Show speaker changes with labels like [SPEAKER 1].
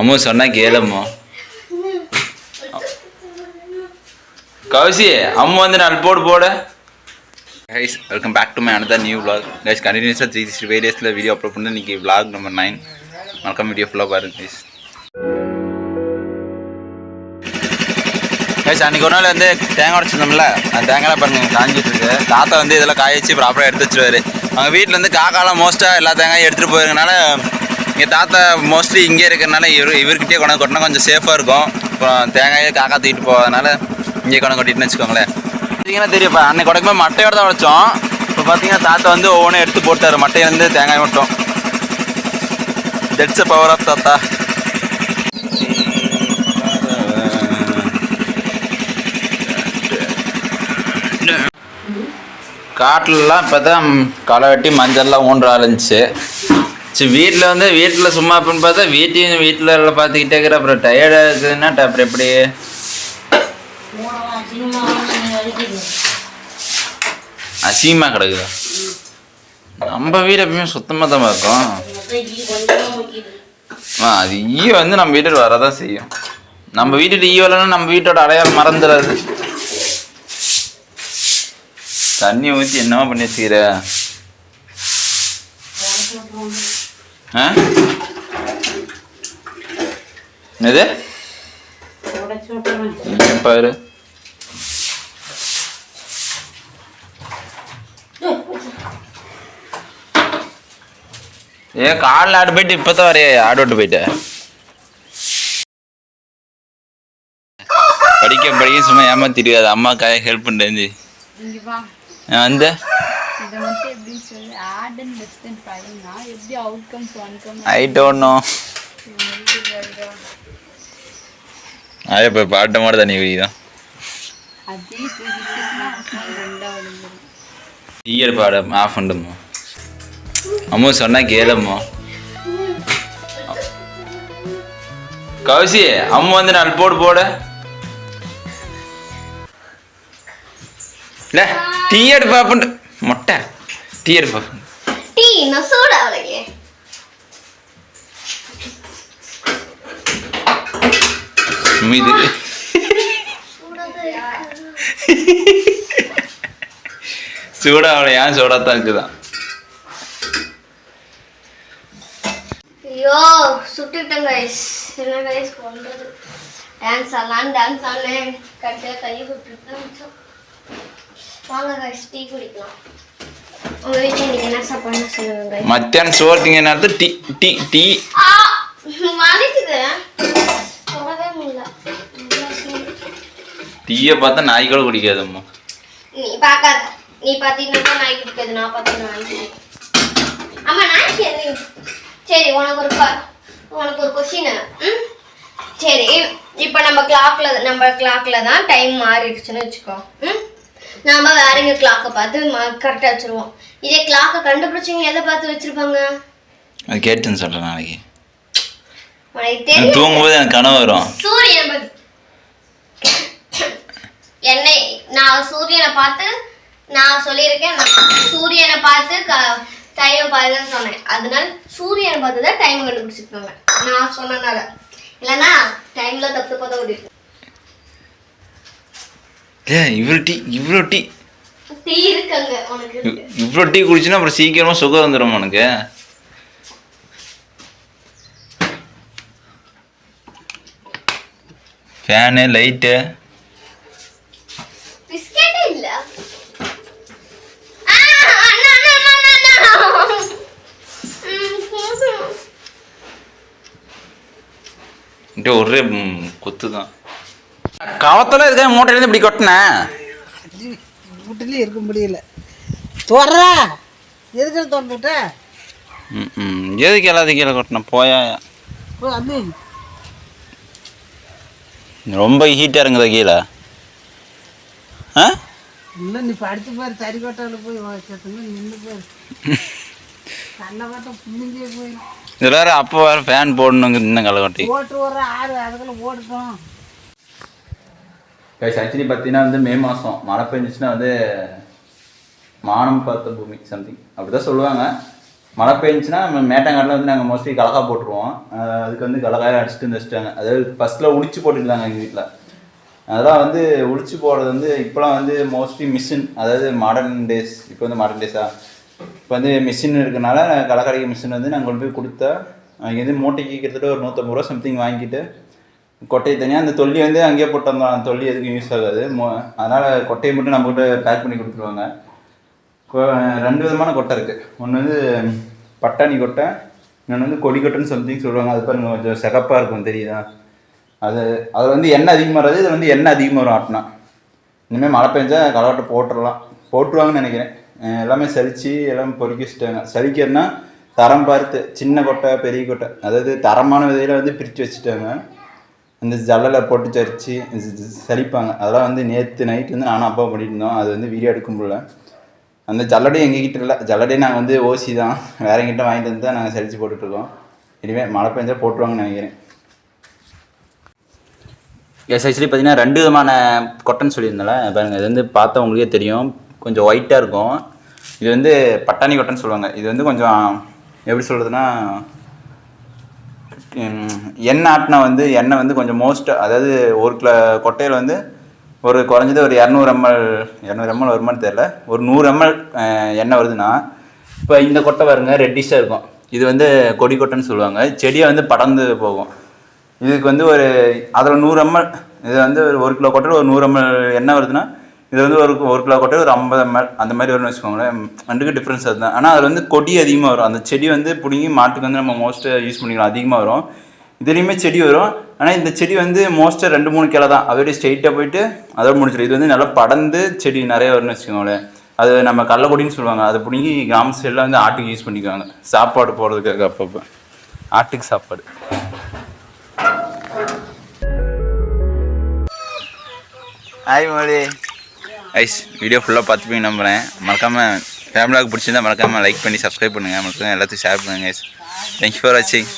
[SPEAKER 1] அம்மா சொன்னா கேளம்மா. கௌசி அம்மா வந்து நாலு போடு. Guys welcome back to my another new vlog. Guys கண்டினியூஸாக 365 days வீடியோ அப்லோட் பண்ணி இன்றைக்கி vlog நம்பர் 9 மறக்காம வீடியோ ஃபுல்லாக பாருங்க கைஸ். கைஸ் அன்றைக்கி ஒரு நாள் வந்து தேங்காய் உடச்சிருந்தோம்ல, அந்த தேங்காய்லாம் பாருங்க காஞ்சிட்டு இருக்கு. தாத்தா வந்து இதெல்லாம் காய வச்சு ப்ராப்பராக எடுத்து வச்சுருவாரு. அவங்க வீட்டில் வந்து காக்காலாம் மோஸ்ட்டாக எல்லா தேங்காயும் எடுத்துகிட்டு போயிருக்கனால இங்கே தாத்தா மோஸ்ட்லி இங்கே இருக்கிறனால இவர்கிட்டயே கொண்டு கொட்டினா கொஞ்சம் சேஃபாக இருக்கும். அப்புறம் தேங்காயே காக்கா தூக்கிட்டு போகாதனால இங்கே கொண்டு கொட்டிட்டுன்னு வச்சுக்கோங்களேன். பார்த்தீங்கன்னா தெரியும்ப்பா, அன்னைக்கு உடக்குமே மட்டையோட தான் உடைச்சோம். இப்போ பார்த்தீங்கன்னா தாத்தா வந்து ஒவ்வொன்றும் எடுத்து போட்டார். மட்டையிலேருந்து தேங்காய் மட்டும். தட்ஸ் அ பவர் ஆஃப் தாத்தா. காட்டிலலாம் இப்போ தான் களை வெட்டி மஞ்சள்லாம் ஊன்ற ஆரம்பிச்சு. சரி வீட்டில் வந்து வீட்டில் சும்மா அப்படின்னு பார்த்தா வீட்டில் எல்லாம் பார்த்துக்கிட்டே இருக்கிற. அப்புறம் டயர்டாக இருக்குதுன்னா அப்புறம் எப்படி அசிங்கமாக கிடக்குதா? நம்ம வீடு எப்பயுமே சுத்தமாக தான் இருக்கும். அது ஈ வந்து நம்ம வீட்டுக்கு வரதான் செய்யும். நம்ம வீட்டுக்கு ஈ வரலன்னா நம்ம வீட்டோட அடையாளம் மறந்துடாது. தண்ணி ஊற்றி என்னவா பண்ணி வச்சுக்கிற? என்னது பாரு, ஏன் காலில் ஆடு போயிட்டு இப்பதான் வரைய ஆடு விட்டு போயிட்ட? படிக்க சும்மா ஏமாத்திருக்காது. அம்மாக்காக ஹெல்ப் பண்ணுறது வந்து ஐ டோன்ட் நோ. அதே இப்போ பாட்ட மாதிரி தண்ணி குடிதான். ஈயர் பாட ஆஃப் பண்ணுமோ அம்மா சொன்னா கேளம்மா. கௌசி அம்மா வந்து நாலு போடு. இல்லை டீ எடுப்பா பண்ணு மொட்டை டீ எடுப்பா.
[SPEAKER 2] டீ நான் சூடா அவளையே
[SPEAKER 1] இது சூடா அவளை ஏன் சூடாத்தான் இருக்குதான்.
[SPEAKER 2] ஐயோ சுட்டுட்டேன் கைஸ். என்ன கைஸ் பண்றது? டான்ஸ் ஆனேன் கட்டில கை விட்டுட்டு வாங்க கைஸ் டீ குடிக்கலாம். உங்க வீட்டுல நீங்க என்ன சாப்பாடு சொல்லுங்க?
[SPEAKER 1] மத்தியானம் சோறுங்க நேரத்து டீ டீ டீ
[SPEAKER 2] வலிக்குது தொடவே முடியல.
[SPEAKER 1] டீயை பார்த்தா நாய்கள் குடிக்காதம்மா.
[SPEAKER 2] நீ பார்க்காத, நீ பார்த்தீங்கன்னா நாய் குடிக்காது, நான் பார்த்தீங்கன்னா நாய் குடிக்காது. ஆமா நாய் சரி சரி. உனக்கு ஒரு கொஸ்டின். சரி இப்போ நம்ம கிளாக்ல தான் டைம் மாறிடுச்சுன்னு வச்சுக்கோ. நாம வேற எங்க கிளாக்கை பார்த்து கரெக்டாக வச்சுருவோம். இதே கிளாக்கை கண்டுபிடிச்சிங்க எதை பார்த்து வச்சிருப்பாங்க?
[SPEAKER 1] அது கேட்டுன்னு சொல்கிறேன். நாளைக்கு
[SPEAKER 2] உனக்கு தெரியும்
[SPEAKER 1] தூங்கும்போது எனக்கு கனவு வரும்.
[SPEAKER 2] சூரியனை நான் சூரியனை பார்த்து நான் சொல்லியிருக்கேன். சூரியனை பார்த்து டைமை பாருங்கன்னு சொன்னேன். அதனால சூரியனை பார்த்து தான் டைமை கண்டுபிடிச்சிருக்காங்க நான் சொன்னனால. இல்லைன்னா டைம்ல தப்பு பார்த்தா ஓடிட்டு
[SPEAKER 1] இவ்வளோ
[SPEAKER 2] டீ இருக்காங்க உனக்கு.
[SPEAKER 1] இவ்வளோ டீ குடிச்சுன்னா அப்புறம் சீக்கிரமா சுகம் வந்துடும் உனக்கு. ஃபேனு லைட்டு
[SPEAKER 2] பிஸ்கெட்டே இல்ல.
[SPEAKER 1] ஒரே கொத்து தான். கவத்தில் இருக்க மூட்டையிலேருந்து இப்படி கொட்டினேன்.
[SPEAKER 3] மூட்டையிலே இருக்க முடியல. தோறா எதுக்கு தோண்டிட்ட?
[SPEAKER 1] எதுக்கு எல்லாத்தையும் கீழே கொட்டினேன் போயா? ரொம்ப ஹீட்டாக இருங்குதா கீழே?
[SPEAKER 3] இல்லை நீ படித்து பாரு. சரி கோட்டாவில் போய் நின்று போய் கண்ணை பார்த்தா புள்ளிங்கே போயிடும்.
[SPEAKER 1] இதில் வேறு அப்போ வேறு ஃபேன் போடணுங்க. இன்னும் களைக்கொட்டி
[SPEAKER 3] ஓட்டு வர ஆறு அதுக்குள்ள ஓடுட்டோம்.
[SPEAKER 1] ஆக்சுவலி பார்த்தீங்கன்னா வந்து மே மாதம் மழை பெஞ்சிச்சுன்னா வந்து மானம் பார்த்த பூமி சம்திங் அப்படி தான் சொல்லுவாங்க. மழை பெஞ்சுன்னா மேட்டங்காட்டில் வந்து நாங்கள் மோஸ்ட்லி கலக்கா போட்டுருவோம். அதுக்கு வந்து கலக்காயை அடிச்சுட்டு வச்சுட்டாங்க. அதாவது ஃபஸ்ட்டில் உளிச்சு போட்டுருந்தாங்க எங்கள் வீட்டில். அதெல்லாம் வந்து உளிச்சு போடுறது வந்து இப்போலாம் வந்து மோஸ்ட்லி மிஷின், அதாவது மாடர்ன் டேஸ். இப்போ வந்து மாடர்ன் டேஸாக இப்போ வந்து மிஷின் இருக்கனால கலக்கடைக்கு மிஷின் வந்து நாங்கள் கொண்டு போய் கொடுத்தா அங்கேருந்து மூட்டைக்கு கிட்டத்தட்ட ஒரு 150 ரூபா சம்திங் வாங்கிட்டு கொட்டையை தனியாக அந்த தொல்லி வந்து அங்கேயே போட்டு வந்தோம். அந்த தொல்லி எதுக்கும் யூஸ் ஆகாது. அதனால் கொட்டையை மட்டும் நம்மகிட்ட பேக் பண்ணி கொடுத்துருவாங்க. 2 விதமான கொட்டை இருக்குது. ஒன்று வந்து பட்டாணி கொட்டை, இன்னொன்று வந்து கொடி கொட்டைன்னு சம்திங் சொல்லுவாங்க. அது பாருங்க கொஞ்சம் சிகப்பாக இருக்கும், தெரியுதா? அதில் வந்து எண்ணெய் அதிகமாக வராது. இதில் வந்து எண்ணெய் அதிகமாக வரும் ஆட்டினா. இனிமேல் மழை பெஞ்சால் களைவெட்டை போட்டுருவாங்கன்னு நினைக்கிறேன். எல்லாமே சலித்து எல்லாம் பொறுக்கி வச்சுட்டாங்க. சலிக்கிறதுனா தரம் பார்த்து சின்ன கொட்டை பெரிய கொட்டை, அதாவது தரமான விதையில் வந்து பிரித்து வச்சுட்டாங்க. இந்த ஜல்லலை போட்டு சரித்து சலிப்பாங்க. அதெல்லாம் வந்து நேற்று நைட்டு வந்து நானும் அப்பா பண்ணிட்டு இருந்தோம். அது வந்து வீடியோ எடுக்க முடியல. அந்த ஜல்லடையும் எங்ககிட்ட இல்லை. ஜல்லடையும் நாங்கள் வந்து ஓசி தான், வேற எங்கிட்ட வாங்கிட்டு வந்து தான் நாங்கள் சலித்து போட்டுட்ருக்கோம். இனிமேல் மழை பெஞ்சால் போட்டுருவாங்கன்னு நினைக்கிறேன். எஸ் ஆக்சுவலி பார்த்தீங்கன்னா 2 விதமான கொட்டைன்னு சொல்லியிருந்தால பாருங்கள். இது வந்து பார்த்தா உங்களுக்கே தெரியும், கொஞ்சம் ஒயிட்டாக இருக்கும். இது வந்து பட்டாணி கொட்டைன்னு சொல்லுவாங்க. இது வந்து கொஞ்சம் எப்படி சொல்கிறதுனா எண்ணெய் ஆட்டினா வந்து எண்ணெய் வந்து கொஞ்சம் மோஸ்ட்டாக, அதாவது 1 கிலோ கொட்டையில் வந்து ஒரு குறைஞ்சது ஒரு 200 ml வருமானு தெரில, ஒரு 100 ml எண்ணெய் வருதுன்னா, இப்போ இந்த கொட்டை பாருங்க ரெட்டிஷாக இருக்கும். இது வந்து கொடி கொட்டைன்னு சொல்லுவாங்க. செடியை வந்து படர்ந்து போகும். இதுக்கு வந்து ஒரு அதில் 100 ml, இது வந்து ஒரு 1 கிலோ கொட்டையில் ஒரு 100 ml எண்ணெய் வருதுன்னா, இது வந்து ஒரு கிலோ கொட்டையில் ஒரு 50 ml அந்த மாதிரி வரும்னு வச்சுக்கோங்களேன். 2க்கு டிஃப்ரென்ஸ் அதுதான். ஆனால் அதில் வந்து கொடி அதிகமாக வரும். அந்த செடி வந்து பிடிங்கி மாட்டுக்கு வந்து நம்ம மோஸ்ட்டாக யூஸ் பண்ணிக்கலாம், அதிகமாக வரும். இதுலேயுமே செடி வரும். ஆனால் இந்த செடி வந்து மோஸ்ட்டாக 2-3 கிலோ தான், அப்படியே ஸ்ட்ரெயிட்டாக போயிட்டு அதோட முடிச்சிடும். இது வந்து நல்லா படர்ந்து செடி நிறைய வரும்னு வச்சுக்கோங்களேன். அது நம்ம கடலக்கொடின்னு சொல்லுவாங்க. அதை பிடிங்கி கிராம சைடில் வந்து ஆட்டுக்கு யூஸ் பண்ணிக்குவாங்க, சாப்பாடு போடுறதுக்காக. அப்பப்போ ஆட்டுக்கு சாப்பாடு. ஹாய் மோடி ஐஸ், வீடியோ ஃபுல்லாக பார்த்துப்பீங்க நம்புகிறேன். மறக்காமல் ஃபேமிலியாக பிடிச்சிருந்தா மறக்காமல் லைக் பண்ணி சப்ஸ்கிரைப் பண்ணுங்கள். மறக்காமல் எல்லாத்தையும் ஷேர் பண்ணுங்கள். தேங்க்யூ ஃபார் வாட்சிங்.